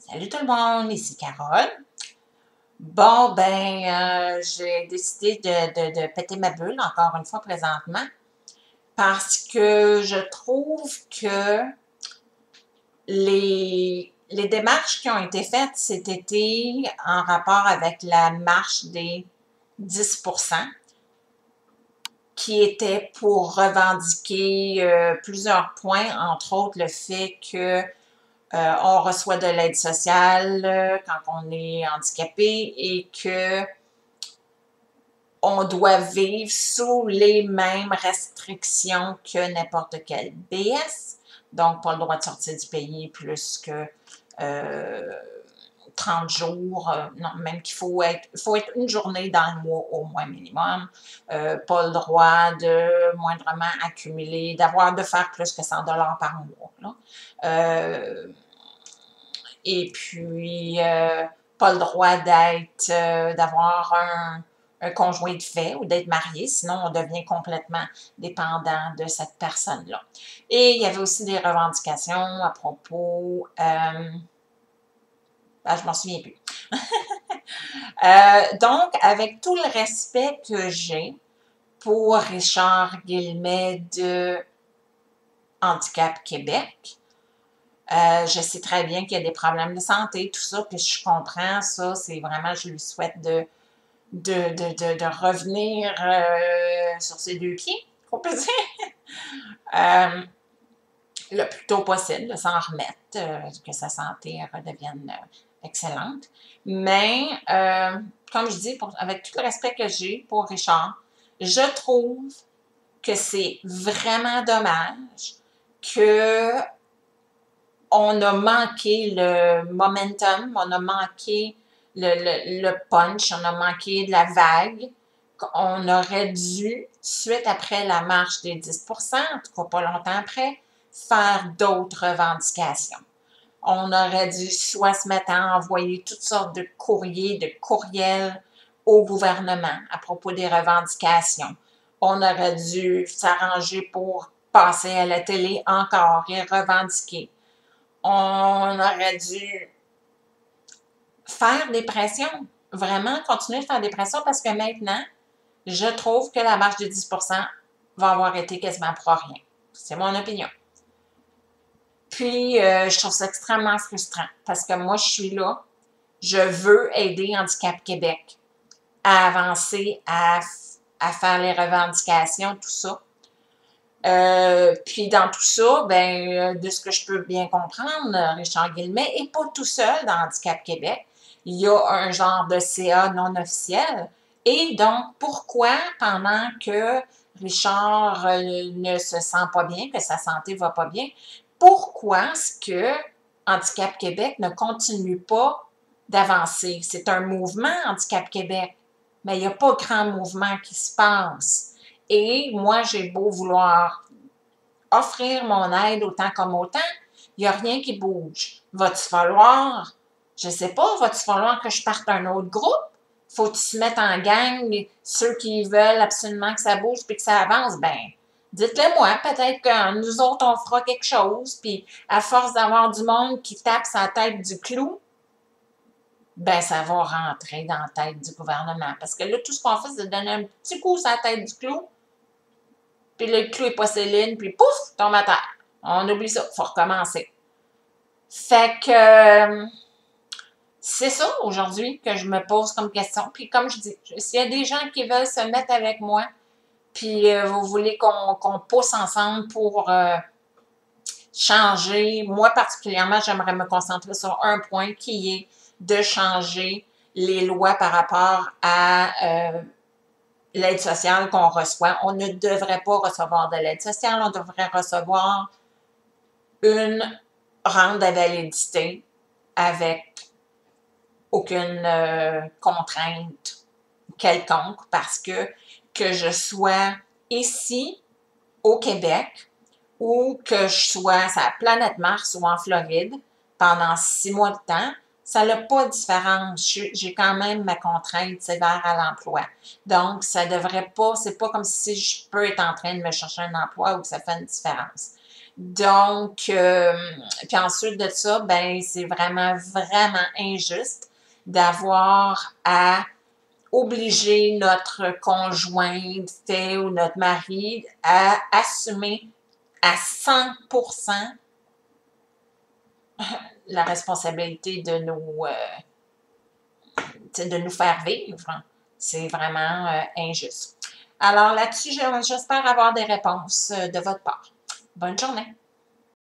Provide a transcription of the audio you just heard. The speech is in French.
Salut tout le monde, ici Carole. Bon, j'ai décidé de péter ma bulle encore une fois présentement parce que je trouve que les démarches qui ont été faites cet été en rapport avec la marche des 10%, qui était pour revendiquer plusieurs points, entre autres le fait que on reçoit de l'aide sociale quand on est handicapé et que on doit vivre sous les mêmes restrictions que n'importe quel BS. Donc, pas le droit de sortir du pays plus que euh, 30 jours, non, même qu'il faut être une journée dans le mois au moins minimum, pas le droit de moindrement accumuler, de faire plus que 100 $ par mois. Là. Et puis, pas le droit d'avoir un conjoint de fait ou d'être marié, sinon on devient complètement dépendant de cette personne-là. Et il y avait aussi des revendications à propos, je m'en souviens plus. Donc, avec tout le respect que j'ai pour Richard Guillemette de Handicap Québec, je sais très bien qu'il y a des problèmes de santé, tout ça, puis je comprends ça, c'est vraiment, je lui souhaite de revenir sur ses deux pieds, on peut dire, le plus tôt possible, de s'en remettre, que sa santé redevienne excellente. Mais, comme je dis, avec tout le respect que j'ai pour Richard, je trouve que c'est vraiment dommage que on a manqué le momentum, on a manqué le punch, on a manqué de la vague. On aurait dû, suite après la marche des 10%, en tout cas pas longtemps après, faire d'autres revendications. On aurait dû soit se mettre à envoyer toutes sortes de courriers, de courriels au gouvernement à propos des revendications. On aurait dû s'arranger pour passer à la télé encore et revendiquer. On aurait dû faire des pressions, vraiment continuer de faire des pressions parce que maintenant, je trouve que la marche de 10% va avoir été quasiment pour rien. C'est mon opinion. Puis, je trouve ça extrêmement frustrant parce que moi, je suis là, je veux aider Handicap Québec à avancer, à faire les revendications, tout ça. Puis dans tout ça, de ce que je peux bien comprendre, Richard Guillemette n'est pas tout seul dans Handicap Québec. Il y a un genre de CA non officiel. Et donc, pourquoi, pendant que Richard ne se sent pas bien, que sa santé ne va pas bien, pourquoi est-ce que Handicap Québec ne continue pas d'avancer? C'est un mouvement, Handicap Québec, mais il n'y a pas grand mouvement qui se passe. Et moi, j'ai beau vouloir offrir mon aide autant comme autant, il n'y a rien qui bouge. Va-t-il falloir, je ne sais pas, va-t-il falloir que je parte un autre groupe? Faut-il se mettre en gang, ceux qui veulent absolument que ça bouge puis que ça avance? Dites-le moi, peut-être que nous autres, on fera quelque chose, puis à force d'avoir du monde qui tape sa tête du clou, ça va rentrer dans la tête du gouvernement. Parce que là, tout ce qu'on fait, c'est de donner un petit coup sur la tête du clou, puis le clou est pas Céline, puis pouf, tombe à terre. On oublie ça, il faut recommencer. Fait que c'est ça aujourd'hui que je me pose comme question. Puis comme je dis, s'il y a des gens qui veulent se mettre avec moi, puis vous voulez qu'on pousse ensemble pour changer, moi particulièrement, j'aimerais me concentrer sur un point qui est de changer les lois par rapport à l'aide sociale qu'on reçoit. On ne devrait pas recevoir de l'aide sociale, on devrait recevoir une rente d'invalidité avec aucune contrainte quelconque parce que je sois ici au Québec ou que je sois sur la planète Mars ou en Floride pendant 6 mois de temps, ça n'a pas de différence. J'ai quand même ma contrainte sévère à l'emploi. Donc, ça devrait pas, c'est pas comme si je peux être en train de me chercher un emploi ou que ça fait une différence. Donc, puis ensuite de ça, ben c'est vraiment, vraiment injuste d'avoir à obliger notre conjointe ou notre mari à assumer à 100% la responsabilité de nous faire vivre. C'est vraiment injuste. Alors là-dessus, j'espère avoir des réponses de votre part. Bonne journée.